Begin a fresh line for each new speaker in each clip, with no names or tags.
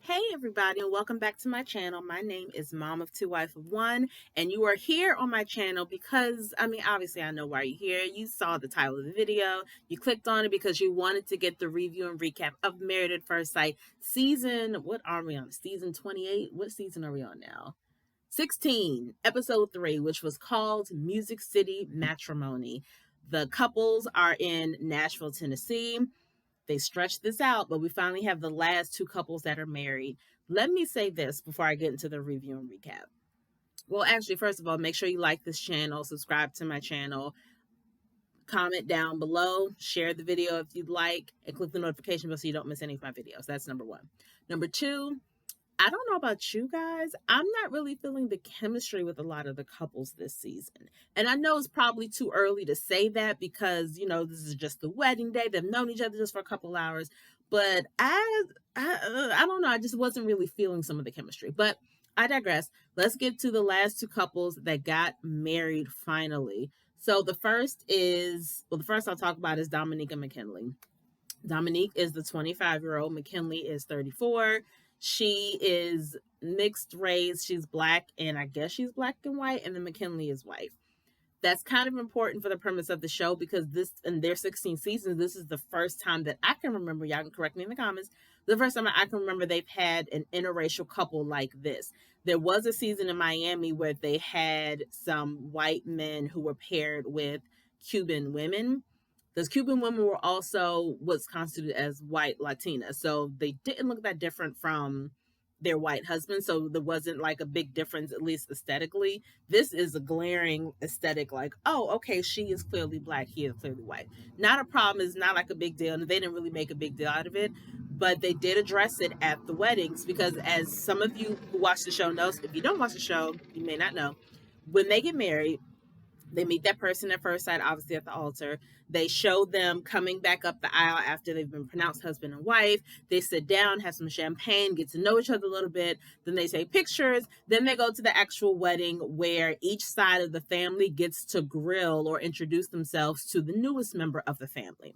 Hey everybody, and welcome back to my channel. My name is Mom of Two, Wife of One, and you are here on my channel because, obviously I know why you're here. You saw the title of the video. You clicked on it because you wanted to get the review and recap of Married at First Sight season, what are we on? Season 28? What season are we on now? 16, episode 3, which was called Music City Matrimony. The couples are in Nashville, Tennessee. They stretched this out, but we finally have the last two couples that are married. Let me say this before I get into the review and recap. Well, actually, first of all, make sure you like this channel, subscribe to my channel, comment down below, share the video if you'd like, and click the notification bell so you don't miss any of my videos. That's number one. Number two, I don't know about you guys. I'm not really feeling the chemistry with a lot of the couples this season. And I know it's probably too early to say that because, this is just the wedding day. They've known each other just for a couple hours. But I don't know. I just wasn't really feeling some of the chemistry. But I digress. Let's get to the last two couples that got married finally. So the first I'll talk about is Dominique and Mackinley. Dominique is the 25-year-old. Mackinley is 34. She is mixed race. She's black, and I guess she's black and white, and then Mackinley is white. That's kind of important for the premise of the show because in their 16 seasons, this is the first time that I can remember, y'all can correct me in the comments, the first time I can remember they've had an interracial couple like this. There was a season in Miami where they had some white men who were paired with Cuban women. Those Cuban women were also what's constituted as white Latinas. So they didn't look that different from their white husbands. So there wasn't like a big difference, at least aesthetically. This is a glaring aesthetic, like, oh, okay, she is clearly black, he is clearly white. Not a problem. It's not like a big deal. And they didn't really make a big deal out of it. But they did address it at the weddings because, as some of you who watch the show knows, if you don't watch the show, you may not know, when they get married, they meet that person at first sight, obviously at the altar. They show them coming back up the aisle after they've been pronounced husband and wife. They sit down, have some champagne, get to know each other a little bit. Then they take pictures. Then they go to the actual wedding where each side of the family gets to grill or introduce themselves to the newest member of the family.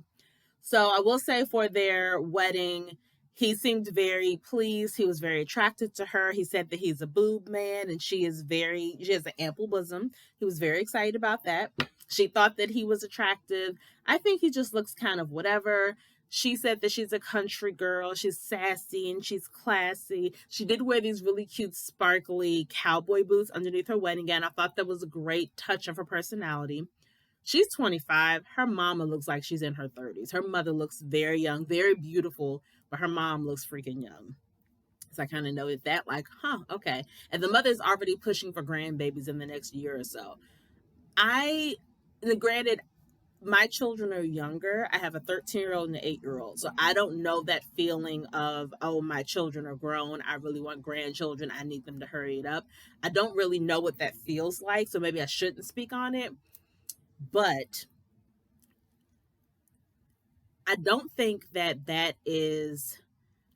So I will say for their wedding, he seemed very pleased. He was very attracted to her. He said that he's a boob man and she has an ample bosom. He was very excited about that. She thought that he was attractive. I think he just looks kind of whatever. She said that she's a country girl. She's sassy and she's classy. She did wear these really cute, sparkly cowboy boots underneath her wedding gown. I thought that was a great touch of her personality. She's 25. Her mama looks like she's in her 30s. Her mother looks very young, very beautiful, but her mom looks freaking young. So I kind of noted that, like, okay. And the mother's already pushing for grandbabies in the next year or so. Granted, my children are younger. I have a 13-year-old and an 8-year-old. So I don't know that feeling of, oh, my children are grown. I really want grandchildren. I need them to hurry it up. I don't really know what that feels like. So maybe I shouldn't speak on it. But I don't think that is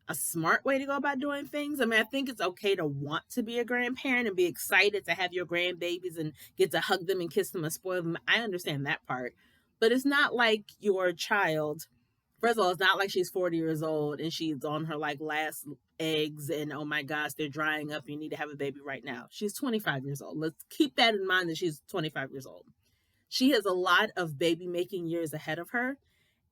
a smart way to go about doing things. I think it's okay to want to be a grandparent and be excited to have your grandbabies and get to hug them and kiss them and spoil them. I understand that part. But it's not like your child. First of all, it's not like she's 40 years old and she's on her last eggs and, oh my gosh, they're drying up. You need to have a baby right now. She's 25 years old. Let's keep that in mind that she's 25 years old. She has a lot of baby making years ahead of her.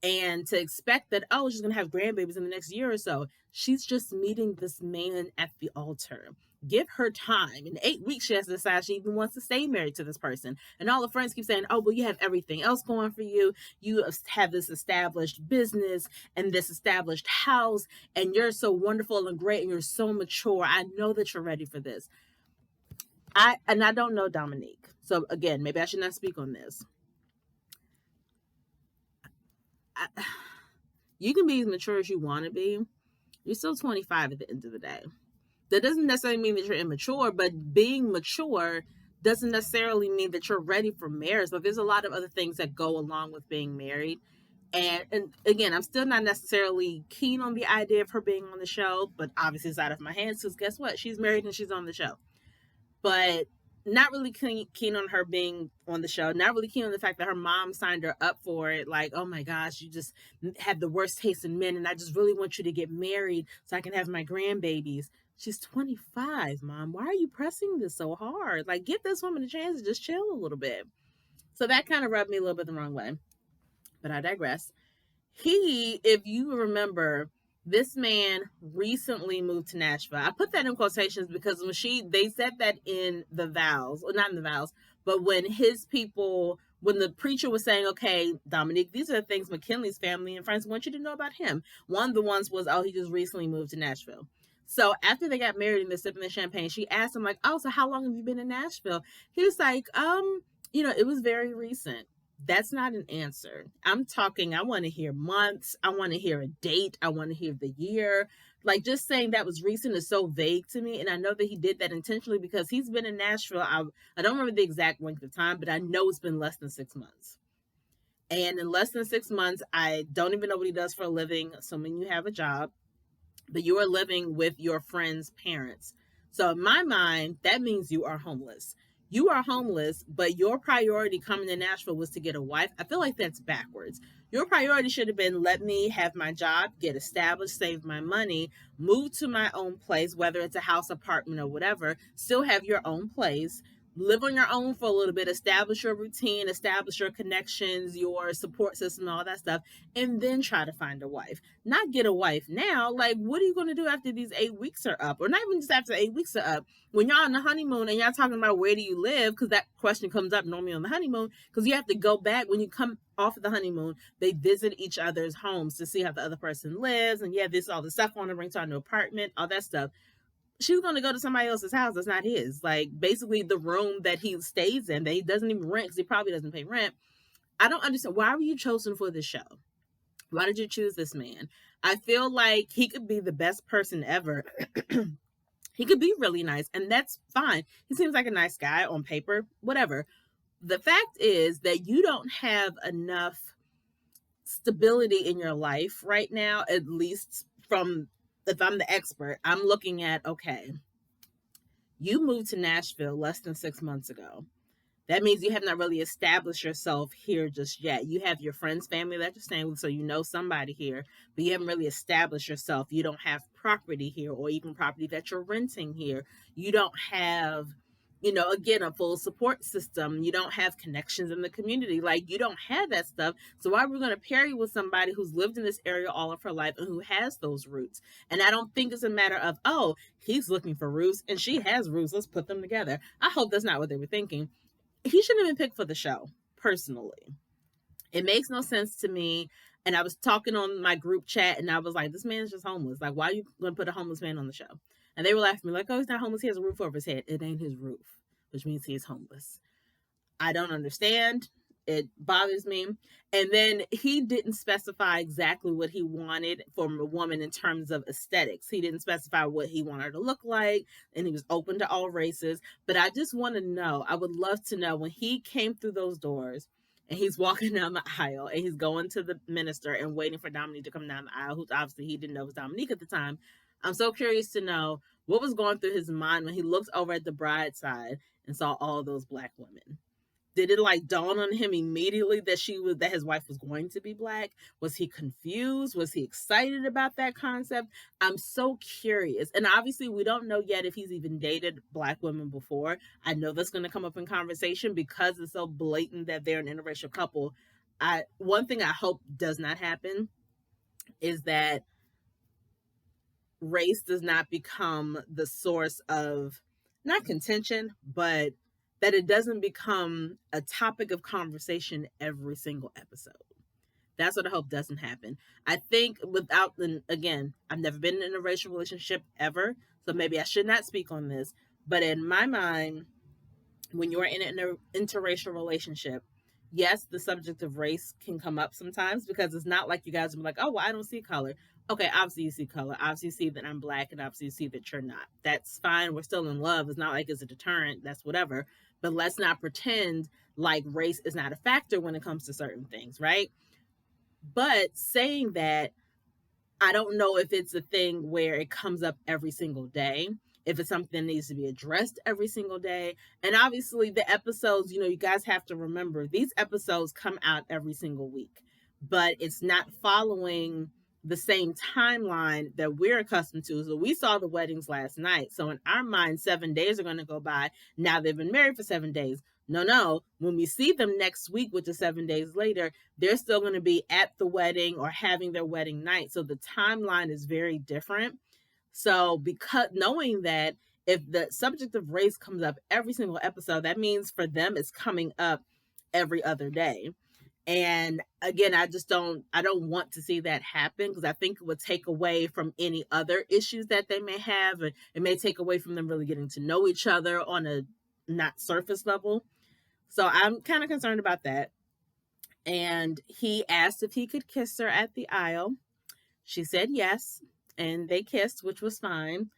And to expect that, oh, she's going to have grandbabies in the next year or so, she's just meeting this man at the altar. Give her time. In 8 weeks, she has to decide she even wants to stay married to this person. And all the friends keep saying, oh, well, you have everything else going for you. You have this established business and this established house, and you're so wonderful and great, and you're so mature. I know that you're ready for this. I don't know Dominique. So again, maybe I should not speak on this. You can be as mature as you want to be. You're still 25 at the end of the day. That doesn't necessarily mean that you're immature, but being mature doesn't necessarily mean that you're ready for marriage. But there's a lot of other things that go along with being married. And again, I'm still not necessarily keen on the idea of her being on the show, but obviously it's out of my hands because guess what? She's married and she's on the show. But not really keen on her being on the show. Not really keen on the fact that her mom signed her up for it. Like, oh my gosh, you just have the worst taste in men, and I just really want you to get married so I can have my grandbabies. She's 25, mom. Why are you pressing this so hard? Like, give this woman a chance to just chill a little bit. So that kind of rubbed me a little bit the wrong way. But I digress. If you remember, this man recently moved to Nashville. I put that in quotations because they said that in the vows, or not in the vows, but when when the preacher was saying, okay, Dominique, these are the things Mackinley's family and friends want you to know about him. One of the ones was, oh, he just recently moved to Nashville. So after they got married and they're sipping the champagne, she asked him, like, oh, so how long have you been in Nashville? He was like, it was very recent. That's not an answer. I'm talking, I want to hear months. I want to hear a date. I want to hear the year. Like, just saying that was recent is so vague to me. And I know that he did that intentionally because he's been in Nashville. I don't remember the exact length of time, but I know it's been less than 6 months. And in less than 6 months, I don't even know what he does for a living, assuming you have a job, but you are living with your friend's parents. So in my mind, that means you are homeless. You are homeless, but your priority coming to Nashville was to get a wife. I feel like that's backwards. Your priority should have been, let me have my job, get established, save my money, move to my own place, whether it's a house, apartment, or whatever, still have your own place, live on your own for a little bit, establish your routine, establish your connections, your support system, all that stuff, and then try to find a wife. Not get a wife now. Like, what are you going to do after these 8 weeks are up? Or not even just after 8 weeks are up. When y'all on the honeymoon and y'all talking about where do you live, because that question comes up normally on the honeymoon, because you have to go back when you come off of the honeymoon, they visit each other's homes to see how the other person lives, and this all the stuff on to bring to our new apartment, all that stuff. She's going to go to somebody else's house that's not his. Like, basically the room that he stays in that he doesn't even rent because he probably doesn't pay rent. I don't understand. Why were you chosen for this show? Why did you choose this man? I feel like he could be the best person ever. He could be really nice, and that's fine. He seems like a nice guy on paper, whatever. The fact is that you don't have enough stability in your life right now, at least from, if I'm the expert, I'm looking at, okay, you moved to Nashville less than 6 months ago. That means you have not really established yourself here just yet. You have your friends, family that you're staying with, so you know somebody here, but you haven't really established yourself. You don't have property here, or even property that you're renting here. You don't have, again, a full support system. You don't have connections in the community. Like, you don't have that stuff. So why are we going to pair you with somebody who's lived in this area all of her life and who has those roots? And I don't think it's a matter of, oh, he's looking for roots and she has roots, let's put them together. I hope that's not what they were thinking. He shouldn't have been picked for the show, personally. It makes no sense to me. And I was talking on my group chat and I was like, this man's just homeless. Like, why are you going to put a homeless man on the show? And they were laughing at me like, oh, he's not homeless. He has a roof over his head. It ain't his roof, which means he is homeless. I don't understand. It bothers me. And then he didn't specify exactly what he wanted from a woman in terms of aesthetics. He didn't specify what he wanted her to look like, and he was open to all races. But I just want to know, I would love to know, when he came through those doors and he's walking down the aisle and he's going to the minister and waiting for Dominique to come down the aisle, who obviously he didn't know was Dominique at the time. I'm so curious to know what was going through his mind when he looked over at the bride's side and saw all those Black women. Did it like dawn on him immediately that his wife was going to be Black? Was he confused? Was he excited about that concept? I'm so curious. And obviously we don't know yet if he's even dated Black women before. I know that's going to come up in conversation because it's so blatant that they're an interracial couple. One thing I hope does not happen is that race does not become the source of, not contention, but that it doesn't become a topic of conversation every single episode. That's what I hope doesn't happen. I think again, I've never been in a racial relationship ever, so maybe I should not speak on this. But in my mind, when you're in an interracial relationship, yes, the subject of race can come up sometimes because it's not like you guys are like, oh, well, I don't see color. Okay, obviously you see color. Obviously you see that I'm Black, and obviously you see that you're not. That's fine. We're still in love. It's not like it's a deterrent. That's whatever. But let's not pretend like race is not a factor when it comes to certain things, right? But saying that, I don't know if it's a thing where it comes up every single day. if it's something that needs to be addressed every single day. And obviously, the episodes, you guys have to remember these episodes come out every single week, but it's not following the same timeline that we're accustomed to. So we saw the weddings last night. So in our mind, 7 days are going to go by. Now they've been married for 7 days. No. When we see them next week, which is 7 days later, they're still going to be at the wedding or having their wedding night. So the timeline is very different. So because knowing that if the subject of race comes up every single episode, that means for them it's coming up every other day. And again, I don't want to see that happen, because I think it would take away from any other issues that they may have. It may take away from them really getting to know each other on a not surface level. So I'm kind of concerned about that. And he asked if he could kiss her at the aisle. She said yes, and they kissed, which was fine.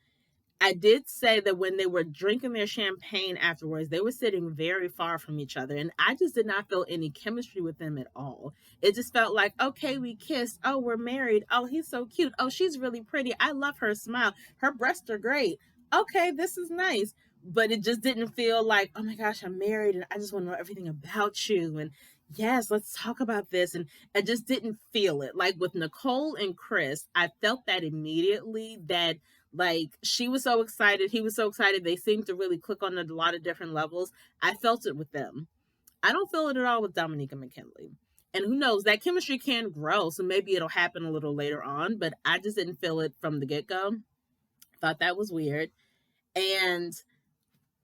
I did say that when they were drinking their champagne afterwards, they were sitting very far from each other. And I just did not feel any chemistry with them at all. It just felt like, okay, we kissed. Oh, we're married. Oh, he's so cute. Oh, she's really pretty. I love her smile. Her breasts are great. Okay, this is nice. But it just didn't feel like, oh my gosh, I'm married and I just want to know everything about you. And yes, let's talk about this. And I just didn't feel it. Like with Nicole and Chris, I felt that immediately, that like she was so excited, he was so excited. They seemed to really click on a lot of different levels. I felt it with them. I don't feel it at all with Dominique and Mackinley. And who knows, that chemistry can grow. So maybe it'll happen a little later on, but I just didn't feel it from the get-go. Thought that was weird. And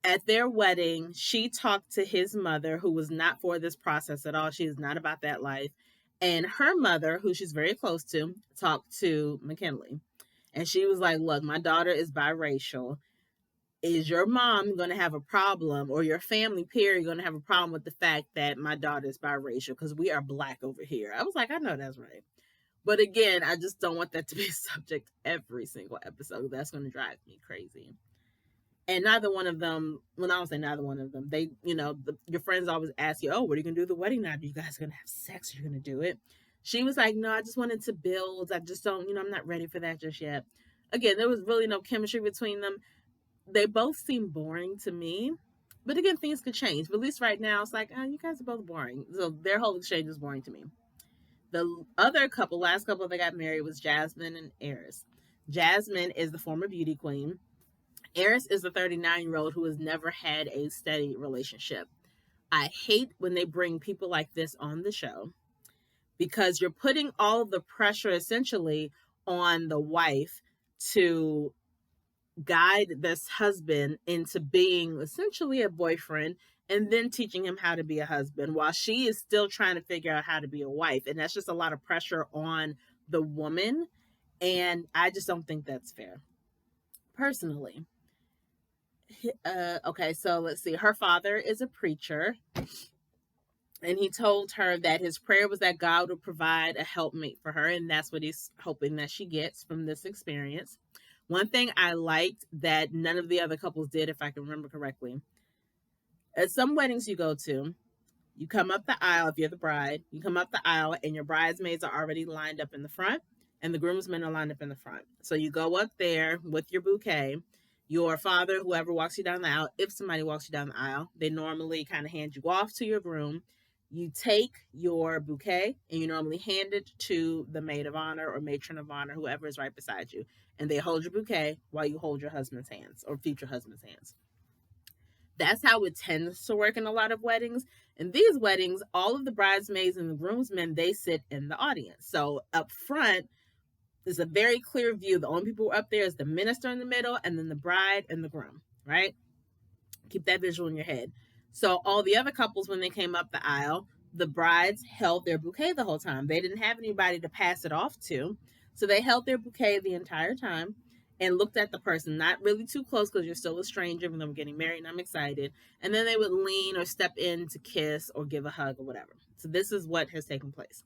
at their wedding, she talked to his mother, who was not for this process at all. She is not about that life. And her mother, who she's very close to, talked to Mackinley. And she was like, look, my daughter is biracial. Is your mom going to have a problem, or your family, period, going to have a problem with the fact that my daughter is biracial? Because we are Black over here. I was like, I know that's right. But again, I just don't want that to be a subject every single episode. That's going to drive me crazy. And neither one of them, well, I don't say neither one of them, they, your friends always ask you, oh, what are you going to do the wedding night? Are you guys going to have sex? Are you going to do it? She was like, no, I just wanted to build. I just don't, I'm not ready for that just yet. Again, there was really no chemistry between them. They both seem boring to me. But again, things could change. But at least right now, it's like, oh, you guys are both boring. So their whole exchange is boring to me. The other couple, last couple that got married, was Jasmine and Eris. Jasmine is the former beauty queen. Eris is the 39-year-old who has never had a steady relationship. I hate when they bring people like this on the show, because you're putting all of the pressure essentially on the wife to guide this husband into being essentially a boyfriend, and then teaching him how to be a husband while she is still trying to figure out how to be a wife. And that's just a lot of pressure on the woman. And I just don't think that's fair, personally. Okay, so let's see. Her father is a preacher, and he told her that his prayer was that God would provide a helpmate for her, and that's what he's hoping that she gets from this experience. One thing I liked that none of the other couples did, if I can remember correctly, at some weddings you go to, you come up the aisle, if you're the bride, you come up the aisle and your bridesmaids are already lined up in the front and the groomsmen are lined up in the front. So you go up there with your bouquet. Your father, whoever walks you down the aisle, if somebody walks you down the aisle, they normally kind of hand you off to your groom. You take your bouquet and you normally hand it to the maid of honor or matron of honor, whoever is right beside you. And they hold your bouquet while you hold your husband's hands or future husband's hands. That's how it tends to work in a lot of weddings. In these weddings, all of the bridesmaids and the groomsmen, they sit in the audience. So up front, there's a very clear view. The only people up there is the minister in the middle, and then the bride and the groom, right? Keep that visual in your head. So all the other couples, when they came up the aisle, the brides held their bouquet the whole time. They didn't have anybody to pass it off to. So they held their bouquet the entire time and looked at the person, not really too close because you're still a stranger, even though we're getting married and I'm excited. And then they would lean or step in to kiss or give a hug or whatever. So this is what has taken place.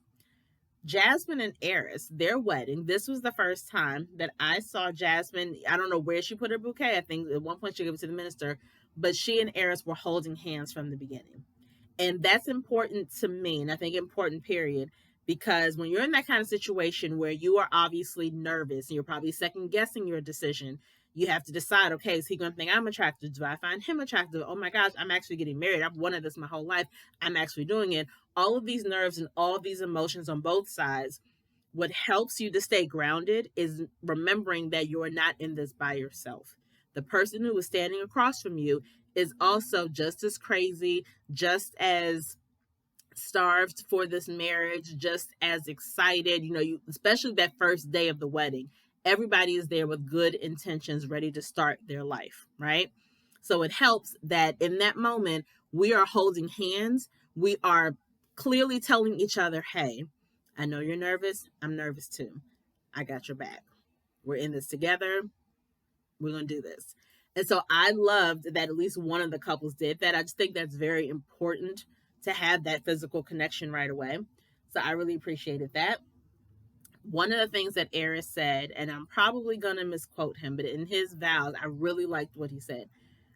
Jasmine and Eris, their wedding, this was the first time that I saw Jasmine. I don't know where she put her bouquet. I think at one point she gave it to the minister, but she and Eris were holding hands from the beginning. And that's important to me, and I think important, period, Because when you're in that kind of situation where you are obviously nervous and you're probably second guessing your decision, you have to decide, okay, is he going to think I'm attractive? Do I find him attractive? Oh my gosh, I'm actually getting married. I've wanted this my whole life. I'm actually doing it. All of these nerves and all of these emotions on both sides, what helps you to stay grounded is remembering that you're not in this by yourself. The person who is standing across from you is also just as crazy, just as starved for this marriage, just as excited. You, especially that first day of the wedding, everybody is there with good intentions, ready to start their life, right? So it helps that in that moment we are holding hands. We are clearly telling each other, hey, I know you're nervous, I'm nervous too, I got your back, we're in this together, we're gonna do this. And so I loved that at least one of the couples did that. I just think that's very important to have that physical connection right away. So I really appreciated that. One of the things that Eris said, and I'm probably going to misquote him, but in his vows, I really liked what he said.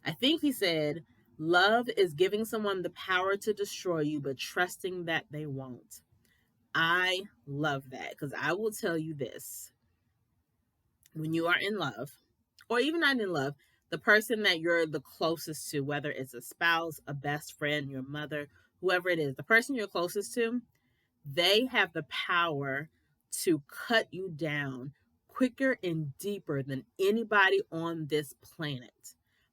I think he said, love is giving someone the power to destroy you, but trusting that they won't. I love that, because I will tell you this. When you are in love, or even not in love, the person that you're the closest to, whether it's a spouse, a best friend, your mother, whoever it is, the person you're closest to, they have the power to cut you down quicker and deeper than anybody on this planet.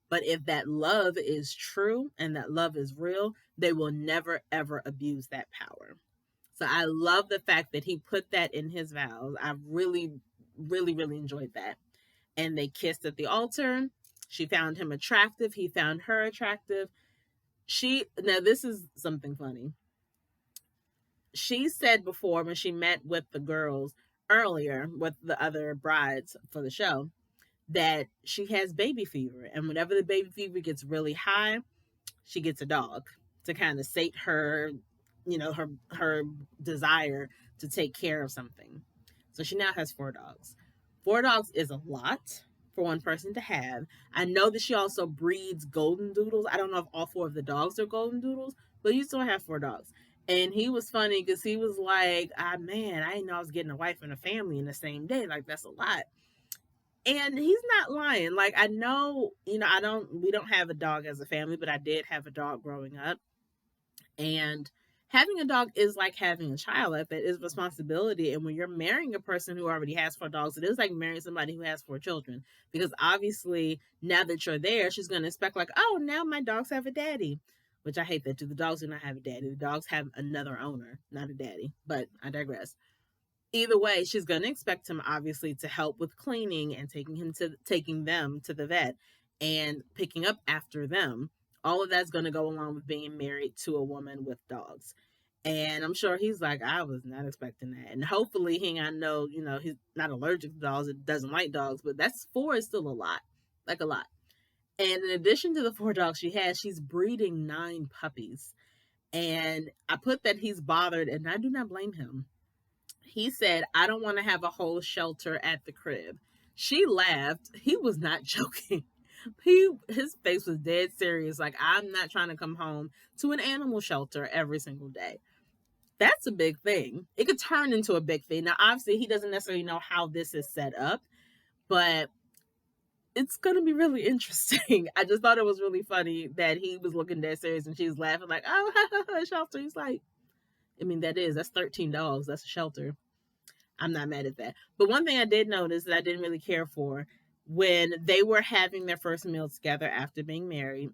But if that love is true and that love is real, they will never, ever abuse that power. So I love the fact that he put that in his vows. I really, really, really enjoyed that. And they kissed at the altar. She found him attractive. He found her attractive. Now this is something funny. She said before, when she met with the girls earlier, with the other brides for the show, that she has baby fever. And whenever the baby fever gets really high, she gets a dog to kind of sate her, her desire to take care of something. So she now has 4 dogs. 4 dogs is a lot for one person to have. I know that she also breeds golden doodles. I don't know if all 4 of the dogs are golden doodles, but you still have 4 dogs. And he was funny because he was like, man, I didn't know I was getting a wife and a family in the same day. Like, that's a lot. And he's not lying. Like, I know, we don't have a dog as a family, but I did have a dog growing up. And having a dog is like having a child. Like, that is responsibility. And when you're marrying a person who already has 4 dogs, it is like marrying somebody who has 4 children. Because obviously, now that you're there, she's going to expect, like, oh, now my dogs have a daddy. Which I hate that too. The dogs do not have a daddy. The dogs have another owner, not a daddy. But I digress. Either way, she's going to expect him, obviously, to help with cleaning and taking them to the vet and picking up after them. All of that's going to go along with being married to a woman with dogs. And I'm sure he's like, I was not expecting that. And hopefully he ain't know, he's not allergic to dogs. It doesn't like dogs. But that's 4 is still a lot. Like, a lot. And in addition to the 4 dogs she has, she's breeding 9 puppies. And I put that he's bothered, and I do not blame him. He said, I don't want to have a whole shelter at the crib. She laughed. He was not joking. His face was dead serious. Like, I'm not trying to come home to an animal shelter every single day. That's a big thing. It could turn into a big thing. Now, obviously, he doesn't necessarily know how this is set up, but it's going to be really interesting. I just thought it was really funny that he was looking dead serious and she was laughing like, oh, shelter. He's like, that's 13 dogs. That's a shelter. I'm not mad at that. But one thing I did notice that I didn't really care for, when they were having their first meal together after being married,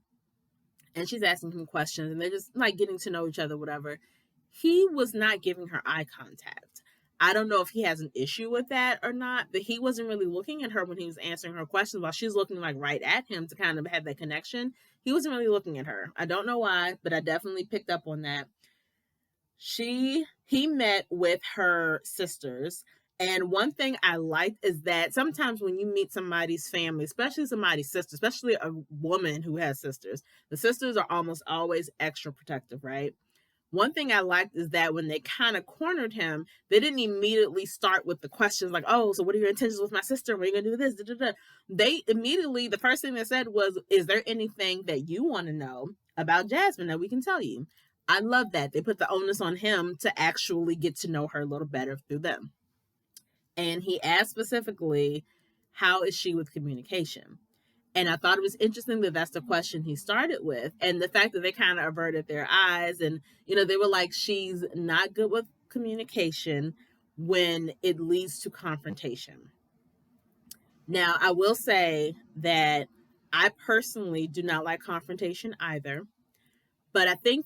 and she's asking him questions and they're just like getting to know each other, whatever, he was not giving her eye contact. I don't know if he has an issue with that or not, but he wasn't really looking at her when he was answering her questions while she's looking like right at him to kind of have that connection. He wasn't really looking at her. I don't know why, but I definitely picked up on that. He met with her sisters. And one thing I liked is that sometimes when you meet somebody's family, especially somebody's sister, especially a woman who has sisters, the sisters are almost always extra protective, right? One thing I liked is that when they kind of cornered him, they didn't immediately start with the questions like, oh, so what are your intentions with my sister? What are you going to do with this? Da, da, da. They immediately, the first thing they said was, is there anything that you want to know about Jasmine that we can tell you? I love that. They put the onus on him to actually get to know her a little better through them. And he asked specifically, how is she with communication? And I thought it was interesting that that's the question he started with. And the fact that they kind of averted their eyes and, they were like, she's not good with communication when it leads to confrontation. Now, I will say that I personally do not like confrontation either, but I think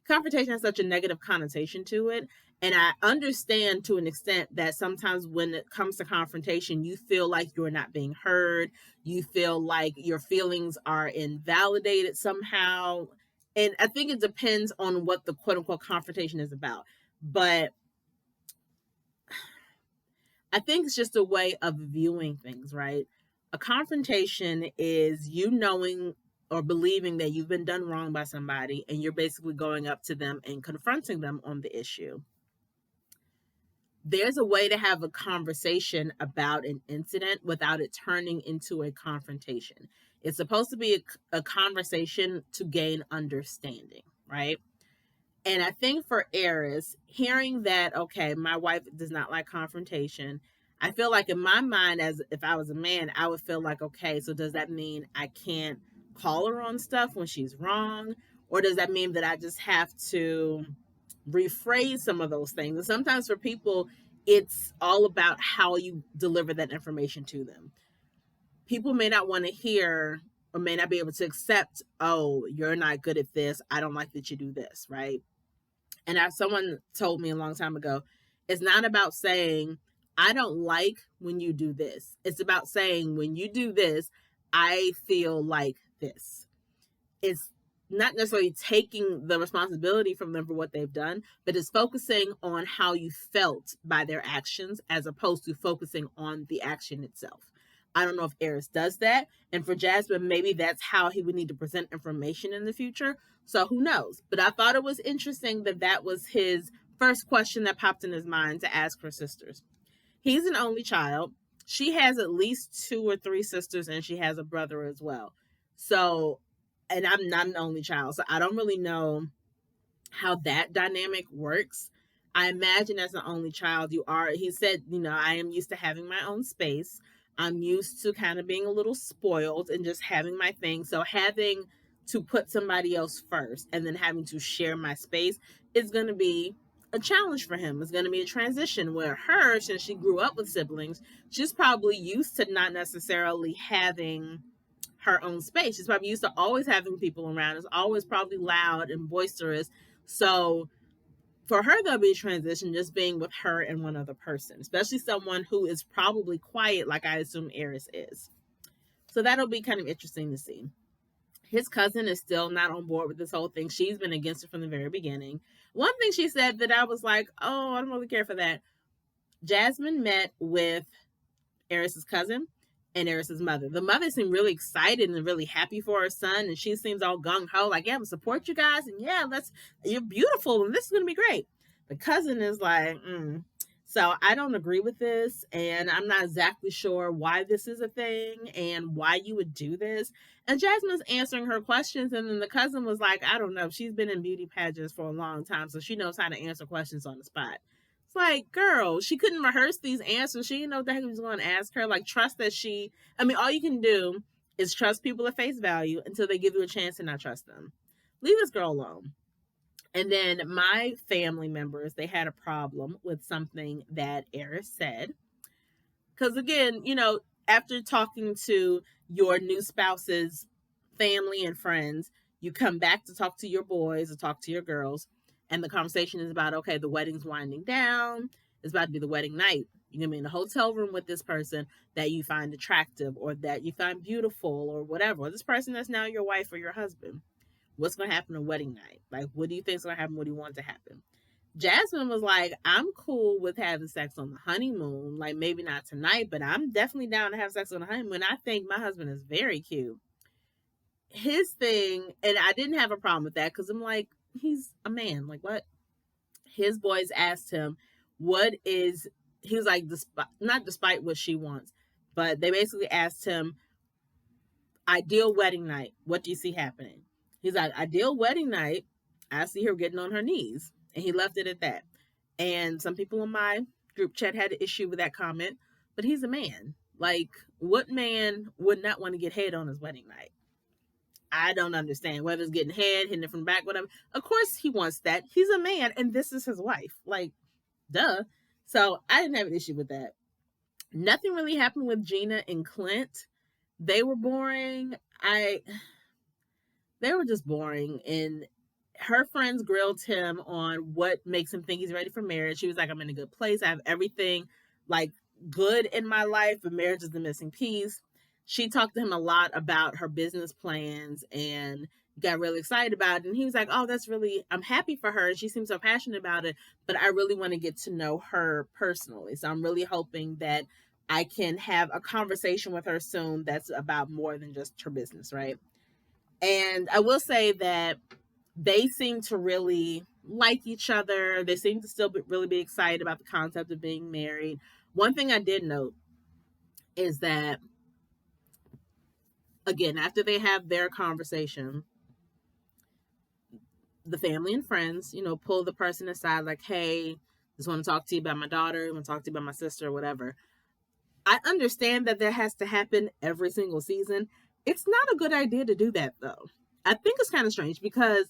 confrontation has such a negative connotation to it. And I understand to an extent that sometimes when it comes to confrontation, you feel like you're not being heard. You feel like your feelings are invalidated somehow. And I think it depends on what the quote unquote confrontation is about. But I think it's just a way of viewing things, right? A confrontation is you knowing or believing that you've been done wrong by somebody and you're basically going up to them and confronting them on the issue. There's a way to have a conversation about an incident without it turning into a confrontation. It's supposed to be a conversation to gain understanding, right? And I think for Eris, hearing that, okay, my wife does not like confrontation, I feel like in my mind, as if I was a man, I would feel like, okay, so does that mean I can't call her on stuff when she's wrong? Or does that mean that I just have to rephrase some of those things? And sometimes for people, it's all about how you deliver that information to them. People may not want to hear or may not be able to accept, oh, you're not good at this. I don't like that you do this, right? And as someone told me a long time ago, it's not about saying, I don't like when you do this. It's about saying, when you do this, I feel like this. It's not necessarily taking the responsibility from them for what they've done, but it's focusing on how you felt by their actions as opposed to focusing on the action itself. I don't know if Eris does that. And for Jasmine, maybe that's how he would need to present information in the future. So who knows? But I thought it was interesting that that was his first question that popped in his mind to ask her sisters. He's an only child. She has at least 2 or 3 sisters, and she has a brother as well. So, and I'm not an only child, so I don't really know how that dynamic works. I imagine as an only child, he said, I am used to having my own space. I'm used to kind of being a little spoiled and just having my thing. So having to put somebody else first and then having to share my space is going to be a challenge for him. It's going to be a transition where her, since she grew up with siblings, she's probably used to not necessarily having her own space. She's probably used to always having people around. It's always probably loud and boisterous. So for her, there'll be a transition just being with her and one other person, especially someone who is probably quiet, like I assume Eris is. So that'll be kind of interesting to see. His cousin is still not on board with this whole thing. She's been against it from the very beginning. One thing she said that I was like, oh, I don't really care for that. Jasmine met with Eris's cousin and Eris's mother. The mother seemed really excited and really happy for her son, and she seems all gung-ho, like, yeah, I'm gonna support you guys, and yeah, you're beautiful, and this is gonna be great. The cousin is like, So I don't agree with this, and I'm not exactly sure why this is a thing and why you would do this. And Jasmine's answering her questions, and then the cousin was like, I don't know, she's been in beauty pageants for a long time, so she knows how to answer questions on the spot. It's like, girl, she couldn't rehearse these answers. She didn't know what the heck he was going to ask her. Like, trust that all you can do is trust people at face value until they give you a chance to not trust them. Leave this girl alone. And then my family members, they had a problem with something that Eris said. Because again, after talking to your new spouse's family and friends, you come back to talk to your boys or talk to your girls. And the conversation is about, okay, the wedding's winding down. It's about to be the wedding night. You're going to be in a hotel room with this person that you find attractive or that you find beautiful or whatever. Or this person that's now your wife or your husband. What's going to happen on wedding night? Like, what do you think is going to happen? What do you want to happen? Jasmine was like, I'm cool with having sex on the honeymoon. Like, maybe not tonight, but I'm definitely down to have sex on the honeymoon. I think my husband is very cute. His thing, and I didn't have a problem with that because I'm like, he's a man. Like, what? His boys asked him, he was like, not despite what she wants, but they basically asked him, ideal wedding night. What do you see happening? He's like, ideal wedding night I see her getting on her knees. And he left it at that. And some people in my group chat had an issue with that comment, but he's a man. Like, what man would not want to get head on his wedding night? I don't understand whether it's getting head, hitting it from the back, whatever. Of course he wants that. He's a man and this is his wife. Like, duh. So I didn't have an issue with that. Nothing really happened with Gina and Clint. They were boring. They were just boring. And her friends grilled him on what makes him think he's ready for marriage. She was like, I'm in a good place. I have everything like good in my life, but marriage is the missing piece. She talked to him a lot about her business plans and got really excited about it. And he was like, oh, that's really, I'm happy for her. She seems so passionate about it, but I really want to get to know her personally. So I'm really hoping that I can have a conversation with her soon that's about more than just her business, right? And I will say that they seem to really like each other. They seem to still really be excited about the concept of being married. One thing I did note is that, again, after they have their conversation, the family and friends, pull the person aside like, hey, just want to talk to you about my daughter, I want to talk to you about my sister, or whatever. I understand that has to happen every single season. It's not a good idea to do that, though. I think it's kind of strange because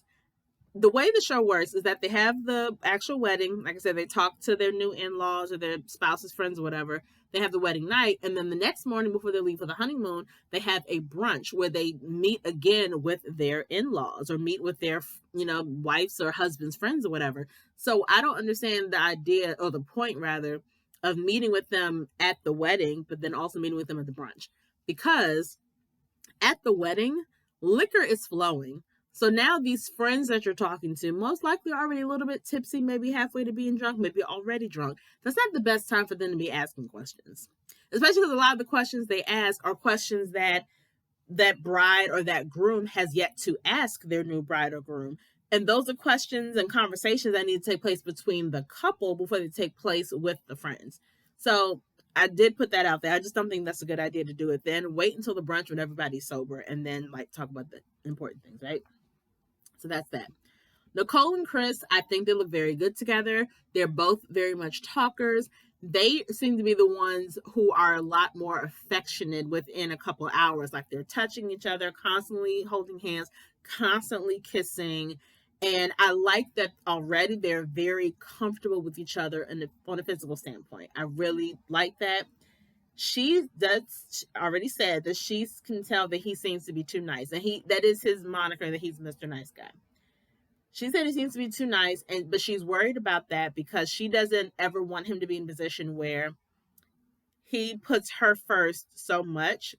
the way the show works is that they have the actual wedding. Like I said, they talk to their new in-laws or their spouses, friends, or whatever. They have the wedding night. And then the next morning before they leave for the honeymoon, they have a brunch where they meet again with their in-laws or meet with their, wives or husbands' friends or whatever. So I don't understand the idea, or the point rather, of meeting with them at the wedding, but then also meeting with them at the brunch. Because at the wedding, liquor is flowing. So now these friends that you're talking to, most likely already a little bit tipsy, maybe halfway to being drunk, maybe already drunk. That's not the best time for them to be asking questions. Especially because a lot of the questions they ask are questions that bride or that groom has yet to ask their new bride or groom. And those are questions and conversations that need to take place between the couple before they take place with the friends. So I did put that out there. I just don't think that's a good idea to do it then. Wait until the brunch when everybody's sober and then talk about the important things, right? So that's that. Nicole and Chris, I think they look very good together. They're both very much talkers. They seem to be the ones who are a lot more affectionate within a couple hours. Like they're touching each other, constantly holding hands, constantly kissing. And I like that already they're very comfortable with each other on a physical standpoint. I really like that. She already said that she can tell that he seems to be too nice. And that is his moniker, that he's Mr. Nice Guy. She said he seems to be too nice, but she's worried about that because she doesn't ever want him to be in a position where he puts her first so much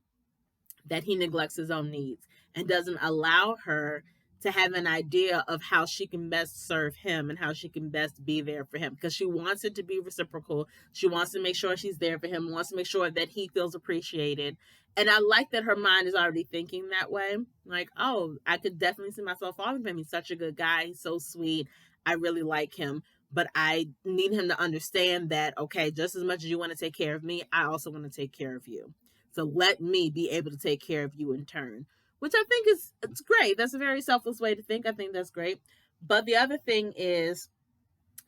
that he neglects his own needs and doesn't allow her to have an idea of how she can best serve him and how she can best be there for him, because she wants it to be reciprocal. She wants to make sure she's there for him, wants to make sure that he feels appreciated. And I like that her mind is already thinking that way. Like, oh, I could definitely see myself falling for him. He's such a good guy. He's so sweet. I really like him. But I need him to understand that, okay, just as much as you want to take care of me, I also want to take care of you. So let me be able to take care of you in turn, which I think it's great. That's a very selfless way to think. I think that's great. But the other thing is,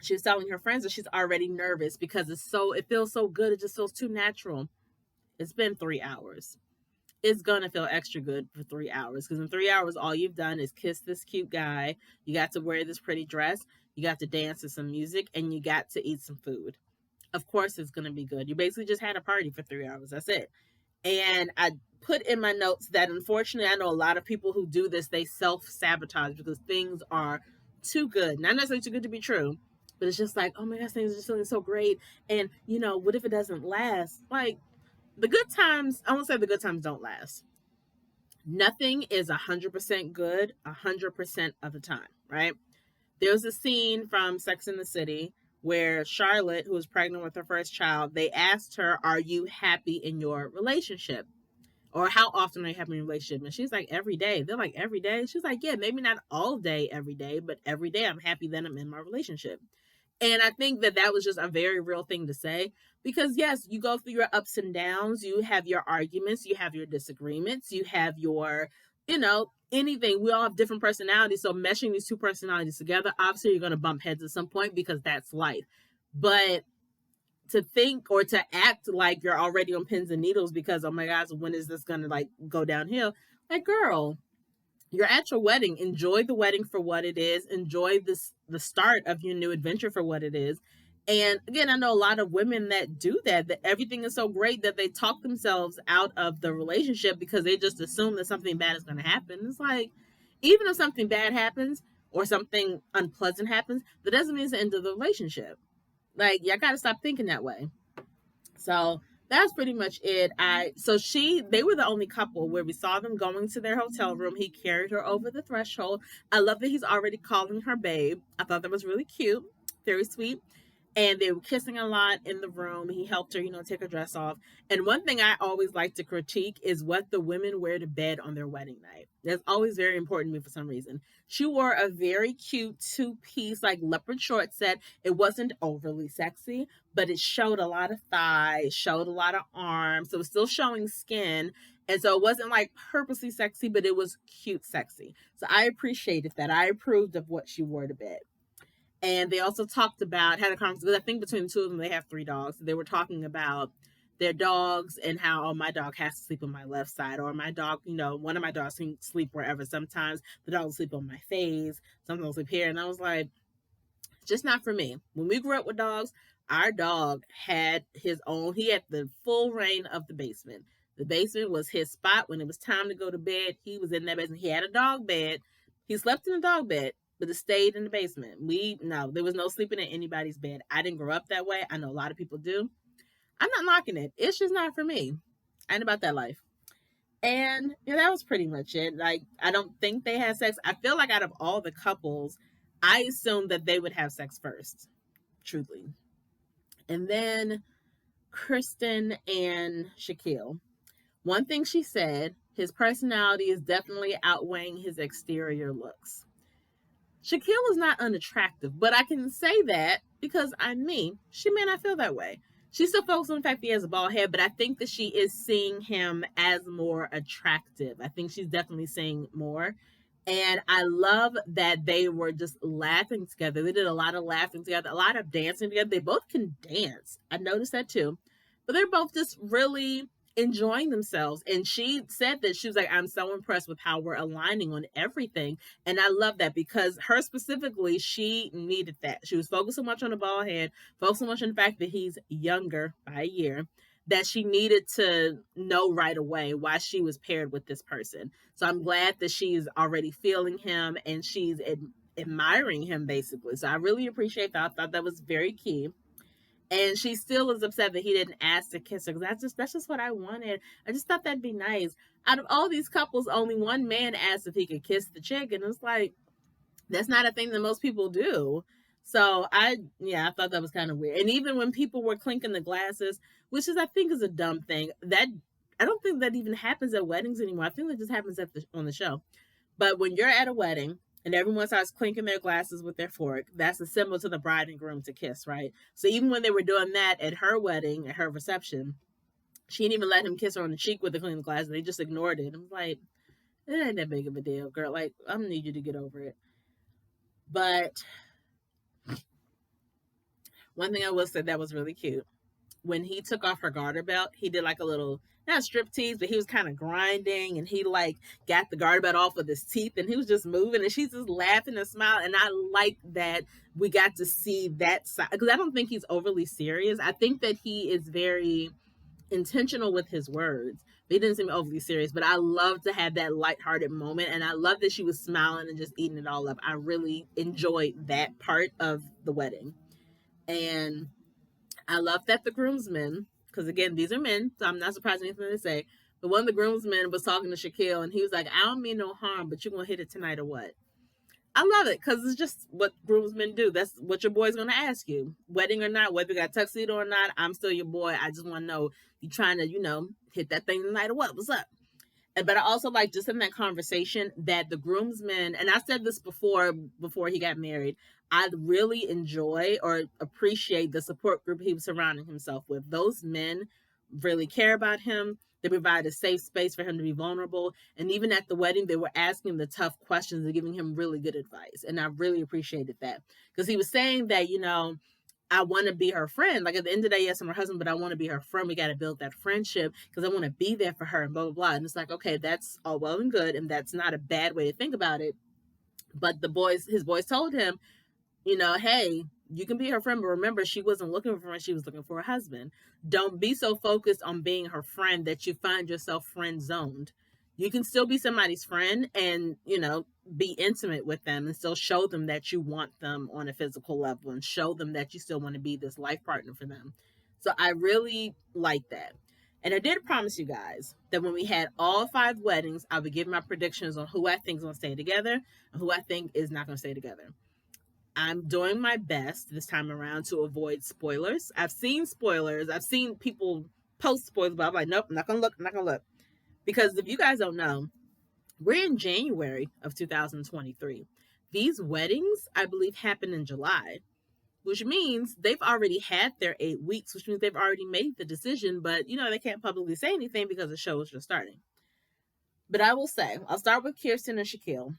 she was telling her friends that she's already nervous because it feels so good. It just feels too natural. It's been 3 hours. It's going to feel extra good for 3 hours because in 3 hours, all you've done is kiss this cute guy. You got to wear this pretty dress. You got to dance to some music, and you got to eat some food. Of course, it's going to be good. You basically just had a party for 3 hours. That's it. And I put in my notes that unfortunately, I know a lot of people who do this, they self-sabotage because things are too good. Not necessarily too good to be true, but it's just like, oh my gosh, things are just feeling so great. And, what if it doesn't last? Like, the good times, I won't say the good times don't last. Nothing is 100% good 100% of the time, right? There's a scene from Sex and the City where Charlotte, who was pregnant with her first child, they asked her, are you happy in your relationship? Or how often are you happy in a relationship? And she's like, every day. They're like, every day? She's like, yeah, maybe not all day, every day, but every day I'm happy that I'm in my relationship. And I think that was just a very real thing to say because, yes, you go through your ups and downs. You have your arguments. You have your disagreements. You have your anything. We all have different personalities. So meshing these two personalities together, obviously you're going to bump heads at some point because that's life. But to think or to act like you're already on pins and needles because, oh my gosh, when is this going to like go downhill? Like, girl, you're at your wedding. Enjoy the wedding for what it is. Enjoy the start of your new adventure for what it is. And again, I know a lot of women that do that everything is so great that they talk themselves out of the relationship because they just assume that something bad is going to happen. It's like, even if something bad happens or something unpleasant happens, that doesn't mean it's the end of the relationship. Like, y'all got to stop thinking that way. So that's pretty much it. They were the only couple where we saw them going to their hotel room. He carried her over the threshold. I love that he's already calling her babe. I thought that was really cute, very sweet. And they were kissing a lot in the room. He helped her, take her dress off. And one thing I always like to critique is what the women wear to bed on their wedding night. That's always very important to me for some reason. She wore a very cute two-piece, like leopard short set. It wasn't overly sexy, but it showed a lot of thighs, showed a lot of arms. So it was still showing skin. And so it wasn't like purposely sexy, but it was cute sexy. So I appreciated that. I approved of what she wore to bed. And they also had a conversation, I think between the two of them, they have 3 dogs. They were talking about their dogs and how, oh, my dog has to sleep on my left side, or my dog, one of my dogs can sleep wherever. Sometimes the dog will sleep on my face, sometimes they'll sleep here. And I was like, just not for me. When we grew up with dogs, our dog had his own, he had the full reign of the basement. The basement was his spot. When it was time to go to bed, he was in that basement. He had a dog bed. He slept in the dog bed, but it stayed in the basement. There was no sleeping in anybody's bed. I didn't grow up that way. I know a lot of people do. I'm not knocking it. It's just not for me. I ain't about that life. And that was pretty much it. Like, I don't think they had sex. I feel like out of all the couples, I assumed that they would have sex first, truly. And then Kristen and Shaquille. One thing she said, his personality is definitely outweighing his exterior looks. Shaquille is not unattractive, but I can say that because I'm me. She may not feel that way. She still focuses on the fact that he has a bald head, but I think that she is seeing him as more attractive. I think she's definitely seeing more. And I love that they were just laughing together. They did a lot of laughing together, a lot of dancing together. They both can dance. I noticed that too. But they're both just really enjoying themselves. And she said that she was like, I'm so impressed with how we're aligning on everything. And I love that because her specifically, she needed that. She was focused so much on the bald head, focused so much on the fact that he's younger by a year, that she needed to know right away why she was paired with this person. So I'm glad that she's already feeling him and she's admiring him, basically. So I really appreciate that. I thought that was very key. And she still is upset that he didn't ask to kiss her, because that's just what I wanted. I just thought that'd be nice. Out of all these couples, only one man asked if he could kiss the chick, and it's like, that's not a thing that most people do. So I thought that was kind of weird. And even when people were clinking the glasses, which I think is a dumb thing, that I don't think that even happens at weddings anymore. I think that just happens on the show. But when you're at a wedding and everyone starts clinking their glasses with their fork, that's a symbol to the bride and groom to kiss, right? So even when they were doing that at her wedding, at her reception, she didn't even let him kiss her on the cheek with the clean glasses. They just ignored it. I was like, it ain't that big of a deal, girl. Like, I'm gonna need you to get over it. But one thing I will say that was really cute. When he took off her garter belt, he did like a little, not strip tease, but he was kind of grinding and he like got the garter belt off with his teeth and he was just moving and she's just laughing and smiling. And I like that we got to see that side, because I don't think he's overly serious. I think that he is very intentional with his words, but he didn't seem overly serious. But I love to have that lighthearted moment, and I love that she was smiling and just eating it all up. I really enjoyed that part of the wedding. And I love that the groomsmen, because again, these are men, so I'm not surprised anything they say, but one of the groomsmen was talking to Shaquille and he was like, I don't mean no harm, but you're going to hit it tonight or what? I love it because it's just what groomsmen do. That's what your boy's going to ask you. Wedding or not, whether you got tuxedo or not, I'm still your boy. I just want to know you trying to, hit that thing tonight or what? What's up? But I also like just in that conversation that the groomsmen, and I said this before he got married, I really enjoy or appreciate the support group he was surrounding himself with. Those men really care about him. They provided a safe space for him to be vulnerable. And even at the wedding, they were asking him the tough questions and giving him really good advice. And I really appreciated that because he was saying that, I want to be her friend. Like at the end of the day, yes, I'm her husband, but I want to be her friend. We got to build that friendship because I want to be there for her and blah, blah, blah. And it's like, okay, that's all well and good. And that's not a bad way to think about it. But his boys told him, hey, you can be her friend, but remember, she wasn't looking for a friend. She was looking for a husband. Don't be so focused on being her friend that you find yourself friend zoned. You can still be somebody's friend and, be intimate with them and still show them that you want them on a physical level and show them that you still want to be this life partner for them. So I really like that. And I did promise you guys that when we had all 5 weddings, I would give my predictions on who I think is going to stay together and who I think is not going to stay together. I'm doing my best this time around to avoid spoilers. I've seen spoilers. I've seen people post spoilers, but I'm like, nope, I'm not going to look. Because if you guys don't know, we're in January of 2023. These weddings, I believe, happen in July, which means they've already had their 8 weeks, which means they've already made the decision, but, they can't publicly say anything because the show is just starting. But I will say, I'll start with Kirsten and Shaquille.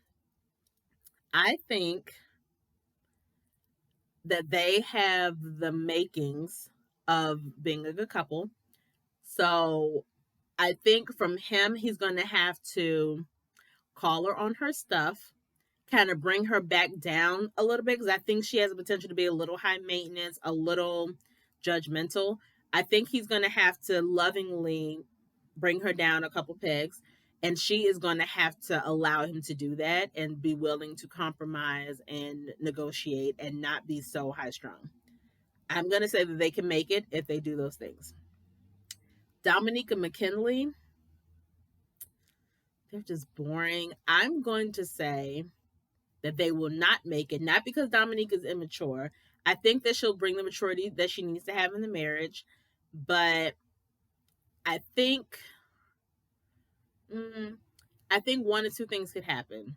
I think that they have the makings of being a good couple. So I think from him, he's going to have to call her on her stuff, kind of bring her back down a little bit, because I think she has the potential to be a little high maintenance, a little judgmental. I think he's going to have to lovingly bring her down a couple pegs, and she is going to have to allow him to do that and be willing to compromise and negotiate and not be so high strung. I'm going to say that they can make it if they do those things. Dominique and Mackinley, they're just boring. I'm going to say that they will not make it, not because Dominique is immature. I think that she'll bring the maturity that she needs to have in the marriage, but I think one or two things could happen.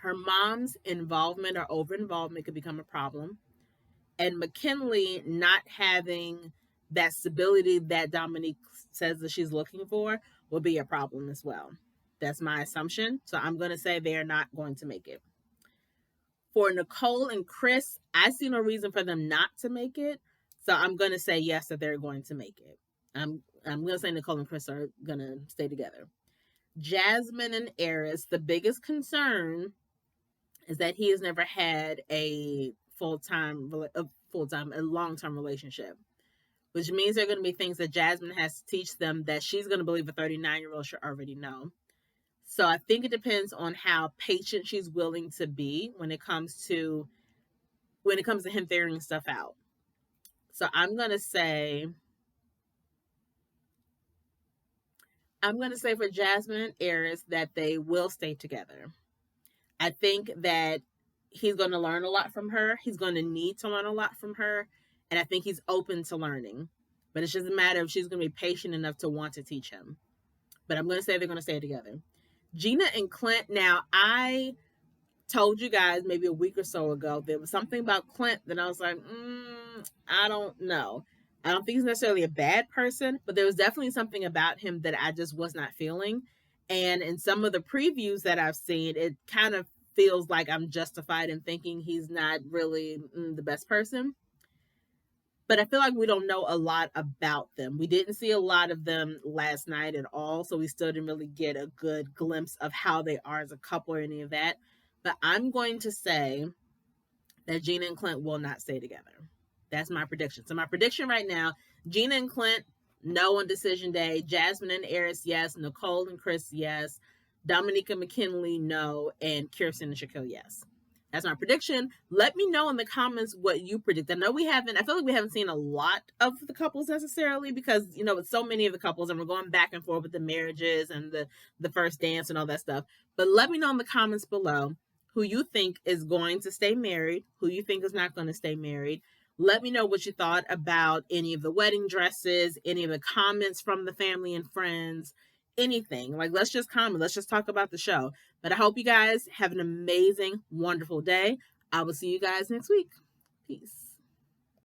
Her mom's involvement or over involvement could become a problem, and Mackinley not having that stability that Dominique says that she's looking for will be a problem as well. That's my assumption. So I'm going to say they're not going to make it. For Nicole and Chris, I see no reason for them not to make it. So I'm going to say yes, that they're going to make it. I'm going to say Nicole and Chris are going to stay together. Jasmine and Eris, the biggest concern is that he has never had a long-term relationship, which means there are going to be things that Jasmine has to teach them that she's going to believe a 39-year-old should already know. So I think it depends on how patient she's willing to be when it comes to him figuring stuff out. So I'm going to say for Jasmine and Eris that they will stay together. I think that he's going to learn a lot from her. He's going to need to learn a lot from her. And I think he's open to learning. But it's just a matter of she's going to be patient enough to want to teach him. But I'm going to say they're going to stay together. Gina and Clint. Now, I told you guys maybe a week or so ago, there was something about Clint that I was like, I don't know. I don't think he's necessarily a bad person, but there was definitely something about him that I just was not feeling. And in some of the previews that I've seen, it kind of feels like I'm justified in thinking he's not really the best person. But I feel like we don't know a lot about them. We didn't see a lot of them last night at all, so we still didn't really get a good glimpse of how they are as a couple or any of that. But I'm going to say that Gina and Clint will not stay together. That's my prediction. So my prediction right now, Gina and Clint, no on decision day. Jasmine and Eris, yes. Nicole and Chris, yes. Dominique and Mackinley, no. And Kirsten and Shaquille, yes. That's my prediction. Let me know in the comments what you predict. I feel like we haven't seen a lot of the couples necessarily because, it's so many of the couples and we're going back and forth with the marriages and the first dance and all that stuff. But let me know in the comments below who you think is going to stay married, who you think is not going to stay married. Let me know what you thought about any of the wedding dresses, any of the comments from the family and friends, anything. Like, let's just comment. Let's just talk about the show. But I hope you guys have an amazing, wonderful day. I will see you guys next week. Peace.